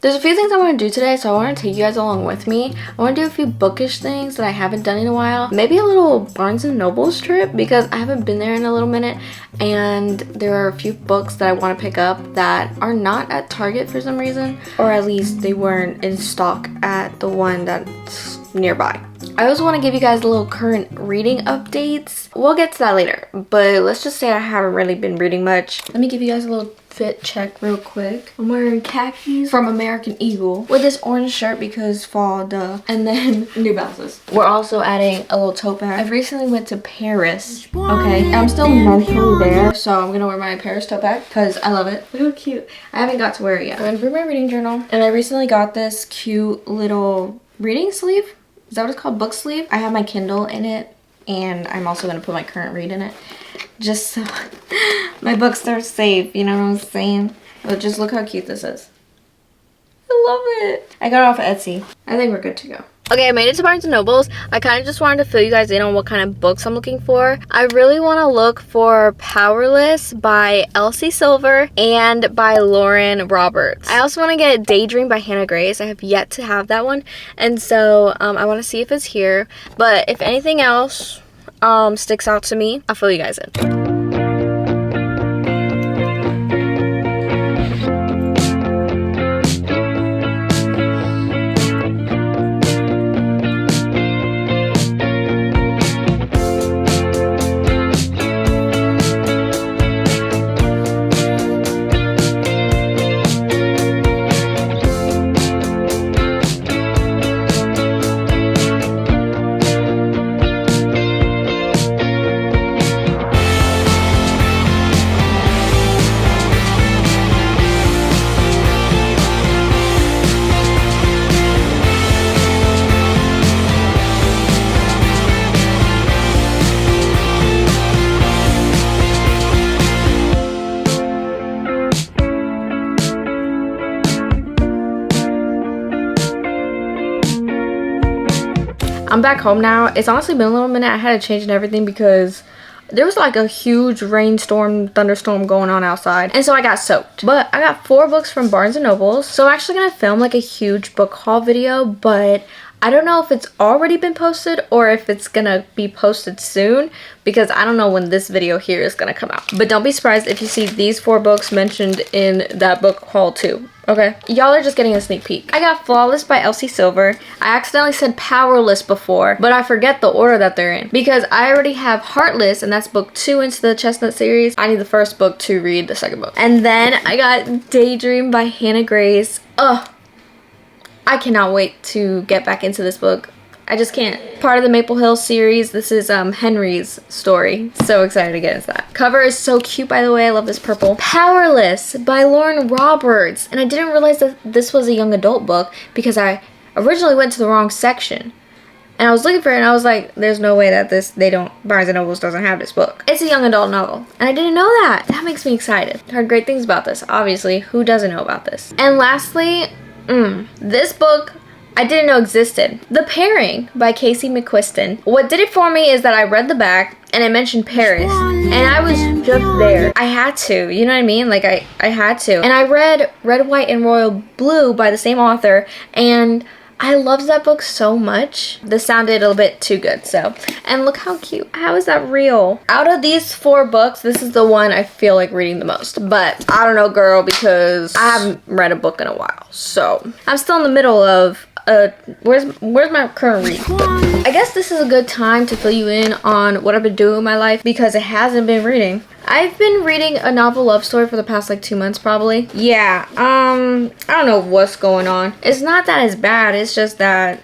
There's a few things I want to do today, so I want to take you guys along with me. I want to do a few bookish things that I haven't done in a while. Maybe a little Barnes & Noble's trip because I haven't been there in a little minute. And there are a few books that I want to pick up that are not at Target for some reason. Or at least they weren't in stock at the one that's nearby. I also want to give you guys a little current reading updates. We'll get to that later. But let's just say I haven't really been reading much. Let me give you guys a little fit check real quick. I'm wearing khakis from American Eagle with this orange shirt because fall, duh. And then New Balances. We're also adding a little tote bag. I recently went to Paris. Okay, I'm still mentally there, so I'm gonna wear my Paris tote bag because I love it. Look how cute. I haven't got to wear it yet. I'm gonna bring my reading journal. And I recently got this cute little reading sleeve. Is that what it's called? Book sleeve. I have my Kindle in it, and I'm also gonna put my current read in it. Just so my books are safe, you know what I'm saying? But just look how cute this is. I love it. I got it off of Etsy. I think we're good to go. Okay, I made it to Barnes & Noble's. I kind of just wanted to fill you guys in on what kind of books I'm looking for. I really want to look for Powerless by Elsie Silver and by Lauren Roberts. I also want to get Daydream by Hannah Grace. I have yet to have that one. And so I want to see if it's here. But if anything else sticks out to me, I'll fill you guys in. I'm back home now. It's honestly been a little minute. I had to change and everything because there was like a huge rainstorm, thunderstorm going on outside. And so I got soaked. But I got 4 books from Barnes & Noble's. So I'm actually going to film like a huge book haul video. But I don't know if it's already been posted or if it's going to be posted soon. Because I don't know when this video here is going to come out. But don't be surprised if you see these 4 books mentioned in that book haul too. Okay, y'all are just getting a sneak peek. I got Flawless by Elsie Silver. I accidentally said Powerless before, but I forget the order that they're in because I already have Heartless, and that's book 2 into the Chestnut series. I need the first book to read the second book. And then I got Daydream by Hannah Grace. Ugh, I cannot wait to get back into this book. I just can't. Part of the Maple Hill series. This is Henry's story. So excited to get into that. Cover is so cute, by the way. I love this purple. Powerless by Lauren Roberts. And I didn't realize that this was a young adult book because I originally went to the wrong section. And I was looking for it and I was like, there's no way that Barnes & Noble's doesn't have this book. It's a young adult novel. And I didn't know that. That makes me excited. I heard great things about this. Obviously, who doesn't know about this? And lastly, this book I didn't know existed. The Pairing by Casey McQuiston. What did it for me is that I read the back and it mentioned Paris and I was just there. I had to, you know what I mean? Like I had to. And I read Red, White, and Royal Blue by the same author and I loved that book so much. This sounded a little bit too good, so. And look how cute. How is that real? Out of these 4 books, this is the one I feel like reading the most. But I don't know, girl, because I haven't read a book in a while. So I'm still in the middle of where's my current read? But I guess this is a good time to fill you in on what I've been doing in my life because it hasn't been reading. I've been reading a novel love story for the past like 2 months probably. Yeah, I don't know what's going on. It's not that it's bad, it's just that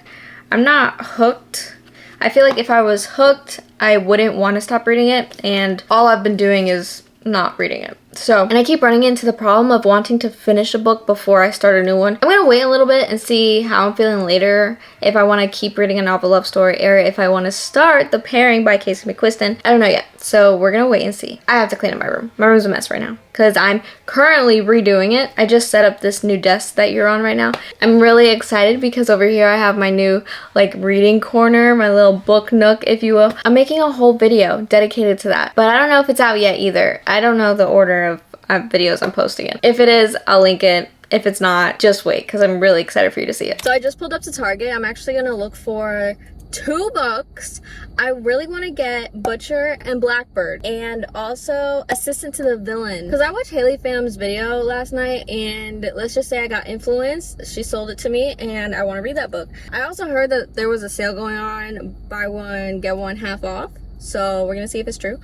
I'm not hooked. I feel like if I was hooked, I wouldn't want to stop reading it, and all I've been doing is not reading it. So, and I keep running into the problem of wanting to finish a book before I start a new one. I'm gonna wait a little bit and see how I'm feeling later, if I want to keep reading a novel love story or if I want to start The Pairing by Casey McQuiston. I don't know yet, so we're gonna wait and see. I have to clean up my room. My room's a mess right now because I'm currently redoing it. I just set up this new desk that you're on right now. I'm really excited because over here I have my new like reading corner, my little book nook, if you will. I'm making a whole video dedicated to that, but I don't know if it's out yet either. I don't know the order of videos I'm posting it. If it is, I'll link it. If it's not, just wait, because I'm really excited for you to see it. So I just pulled up to Target. I'm actually gonna look for 2 books. I really want to get Butcher and Blackbird, and also Assistant to the Villain, because I watched Haley Pham's video last night, and let's just say I got influenced. She sold it to me, and I want to read that book. I also heard that there was a sale going on, buy one get one half off, so we're gonna see if it's true.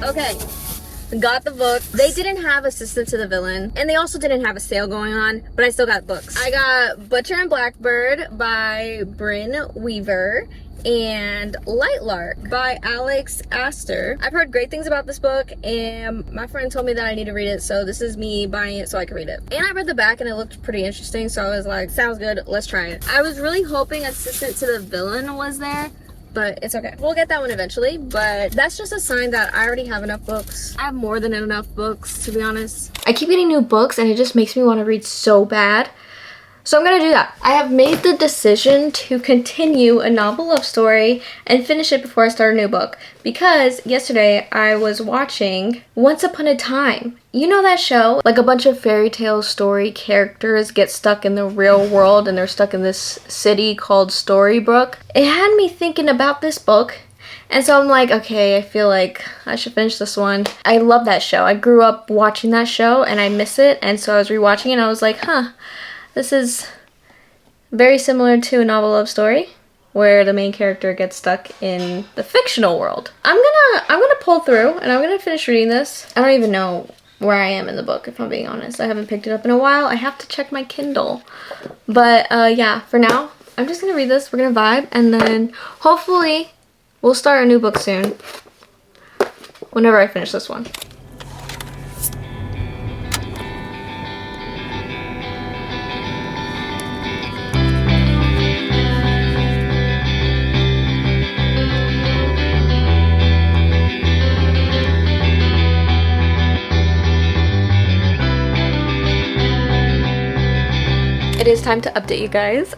Okay, got the book. They didn't have Assistant to the Villain, and they also didn't have a sale going on, but I still got books. I got Butcher and Blackbird by Bryn Weaver and Lightlark by Alex Astor. I've heard great things about this book, and my friend told me that I need to read it, so this is me buying it so I can read it. And I read the back and it looked pretty interesting, so I was like, sounds good, let's try it. I was really hoping Assistant to the Villain was there, but it's okay. We'll get that one eventually, but that's just a sign that I already have enough books. I have more than enough books, to be honest. I keep getting new books and it just makes me want to read so bad. So I'm gonna do that. I have made the decision to continue a novel love story and finish it before I start a new book, because yesterday I was watching Once Upon a Time. You know that show? Like a bunch of fairy tale story characters get stuck in the real world and they're stuck in this city called Storybrooke. It had me thinking about this book. And so I'm like, okay, I feel like I should finish this one. I love that show. I grew up watching that show and I miss it. And so I was rewatching it and I was like, huh, this is very similar to a novel love story where the main character gets stuck in the fictional world. I'm gonna pull through and I'm gonna finish reading this. I don't even know where I am in the book, if I'm being honest. I haven't picked it up in a while. I have to check my Kindle. But yeah, for now, I'm just gonna read this. We're gonna vibe, and then hopefully we'll start a new book soon whenever I finish this one. It is time to update you guys.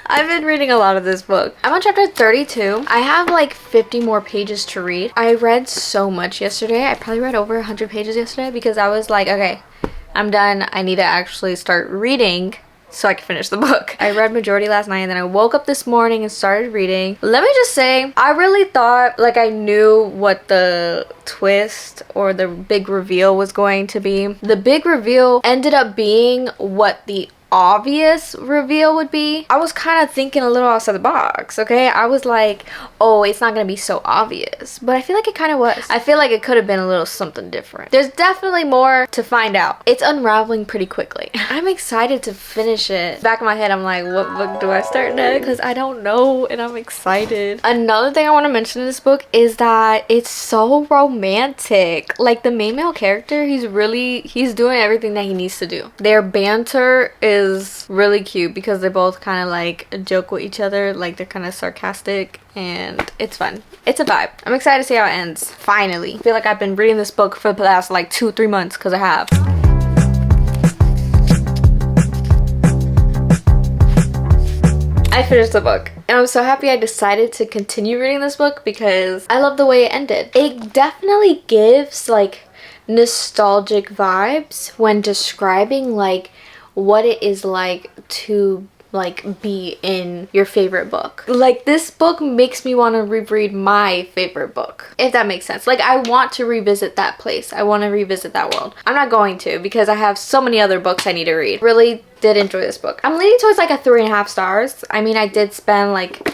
I've been reading a lot of this book. I'm on chapter 32. I have like 50 more pages to read. I read so much yesterday. I probably read over 100 pages yesterday because I was like, okay, I'm done. I need to actually start reading so I can finish the book. I read majority last night and then I woke up this morning and started reading. Let me just say, I really thought like I knew what the twist or the big reveal was going to be. The big reveal ended up being what the obvious reveal would be. I was kind of thinking a little outside the box, okay? I was like, oh, it's not gonna be so obvious, but I feel like it kind of was. I feel like it could have been a little something different. There's definitely more to find out. It's unraveling pretty quickly. I'm excited to finish it. Back in my head, I'm like, what book do I start next? Because I don't know, and I'm excited. Another thing I want to mention in this book is that it's so romantic. Like the main male character, he's doing everything that he needs to do. Their banter is really cute because they both kind of like joke with each other, like they're kind of sarcastic, and it's fun. It's a vibe. I'm excited to see how it ends. Finally. I feel like I've been reading this book for the last like 2-3 months, because I have. I finished the book and I'm so happy I decided to continue reading this book because I love the way it ended. It definitely gives like nostalgic vibes when describing like what it is like to like be in your favorite book. Like this book makes me want to reread my favorite book, if that makes sense. Like I want to revisit that place. I want to revisit that world. I'm not going to because I have so many other books I need to read. Really did enjoy this book. I'm leaning towards like a 3.5 stars. I mean, I did spend like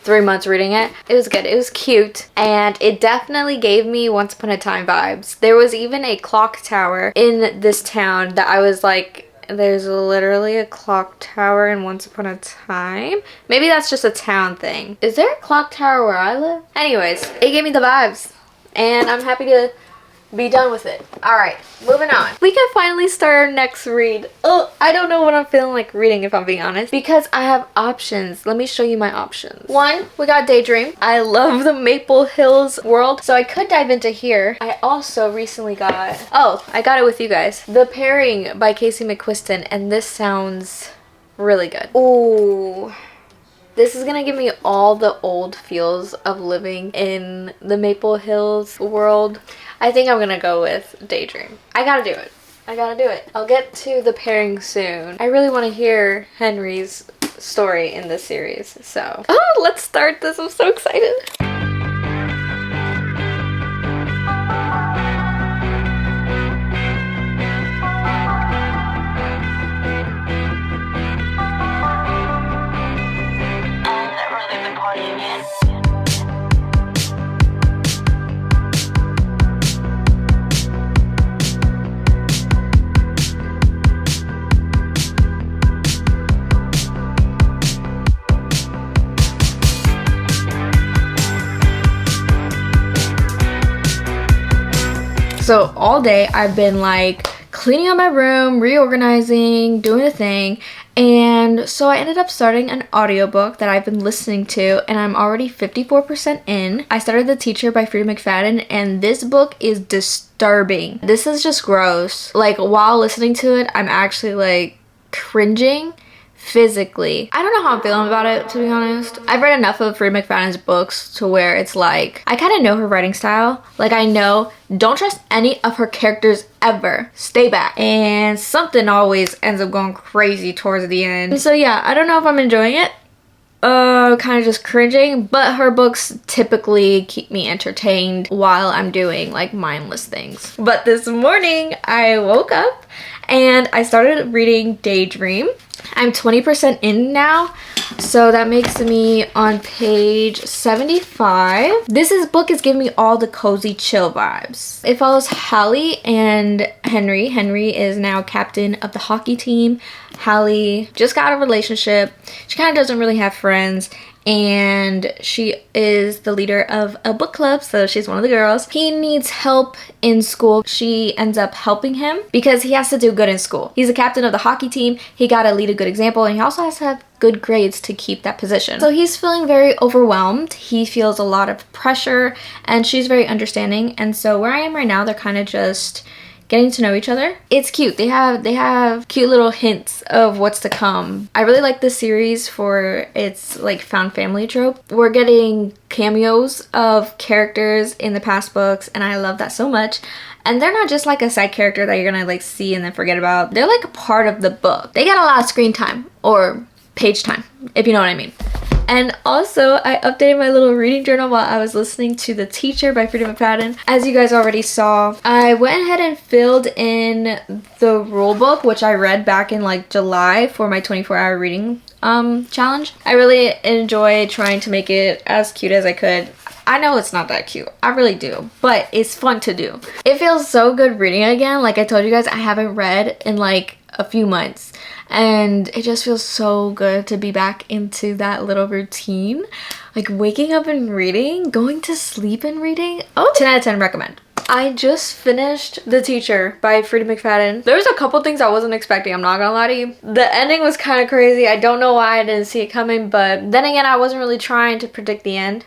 3 months reading it. It was good. It was cute. And it definitely gave me Once Upon a Time vibes. There was even a clock tower in this town that I was like, there's literally a clock tower in Once Upon a Time. Maybe that's just a town thing. Is there a clock tower where I live? Anyways, it gave me the vibes. And I'm happy to be done with it. Alright, moving on. We can finally start our next read. Oh, I don't know what I'm feeling like reading, if I'm being honest, because I have options. Let me show you my options. One, we got Daydream. I love the Maple Hills world, so I could dive into here. I also recently got, I got it with you guys, The Pairing by Casey McQuiston, and this sounds really good. Ooh. This is gonna give me all the old feels of living in the Maple Hills world. I think I'm gonna go with Daydream. I gotta do it. I gotta do it. I'll get to The Pairing soon. I really want to hear Henry's story in this series, so. Oh, let's start this. I'm so excited. So all day I've been like cleaning up my room, reorganizing, doing a thing, and so I ended up starting an audiobook that I've been listening to, and I'm already 54% in. I started The Teacher by Freida McFadden, and this book is disturbing. This is just gross. Like, while listening to it, I'm actually like cringing physically. I don't know how I'm feeling about it, to be honest. I've read enough of Freida McFadden's books to where it's like, I kind of know her writing style. Like, I know, don't trust any of her characters ever. Stay back. And something always ends up going crazy towards the end. So yeah, I don't know if I'm enjoying it. Kind of just cringing, but her books typically keep me entertained while I'm doing like mindless things. But this morning I woke up and I started reading Daydream. I'm 20% in now, so that makes me on page 75. This book is giving me all the cozy chill vibes. It follows Hallie and Henry. Henry is now captain of the hockey team. Hallie just got a relationship. She kind of doesn't really have friends, and she is the leader of a book club, so she's one of the girls. He needs help in school. She ends up helping him because he has to do good in school. He's the captain of the hockey team. He gotta lead a good example, and he also has to have good grades to keep that position. So he's feeling very overwhelmed. He feels a lot of pressure, and she's very understanding. And so where I am right now, they're kind of just getting to know each other. It's cute. They have cute little hints of what's to come. I really like this series for its like found family trope. We're getting cameos of characters in the past books, and I love that so much. And they're not just like a side character that you're gonna like see and then forget about. They're like a part of the book. They get a lot of screen time or page time, if you know what I mean. And also, I updated my little reading journal while I was listening to The Teacher by Freida McFadden. As you guys already saw, I went ahead and filled in the rule book, which I read back in like July for my 24-hour reading challenge. I really enjoy trying to make it as cute as I could. I know it's not that cute. I really do. But it's fun to do. It feels so good reading again. Like I told you guys, I haven't read in like a few months. And it just feels so good to be back into that little routine. Like waking up and reading, going to sleep and reading. Oh, 10 out of 10 recommend. I just finished The Teacher by Freida McFadden. There's a couple things I wasn't expecting, I'm not gonna lie to you. The ending was kind of crazy. I don't know why I didn't see it coming, but then again, I wasn't really trying to predict the end.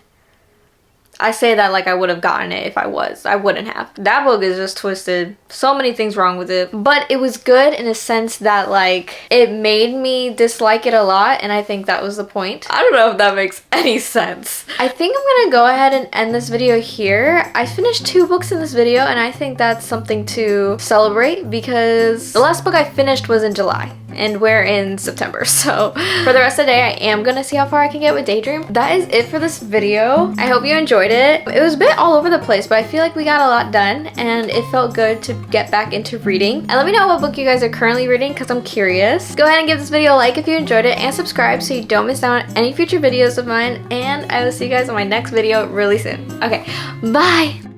I say that like I would have gotten it if I was. I wouldn't have. That book is just twisted. So many things wrong with it. But it was good in a sense that like it made me dislike it a lot, and I think that was the point. I don't know if that makes any sense. I think I'm gonna go ahead and end this video here. I finished 2 books in this video, and I think that's something to celebrate because the last book I finished was in July. And we're in September, so for the rest of the day I am gonna see how far I can get with Daydream. That is it for this video. I hope you enjoyed it. It was a bit all over the place, but I feel like we got a lot done and it felt good to get back into reading. And let me know what book you guys are currently reading because I'm curious. Go ahead and give this video a like if you enjoyed it, and subscribe so you don't miss out on any future videos of mine, and I will see you guys in my next video really soon. Okay, bye!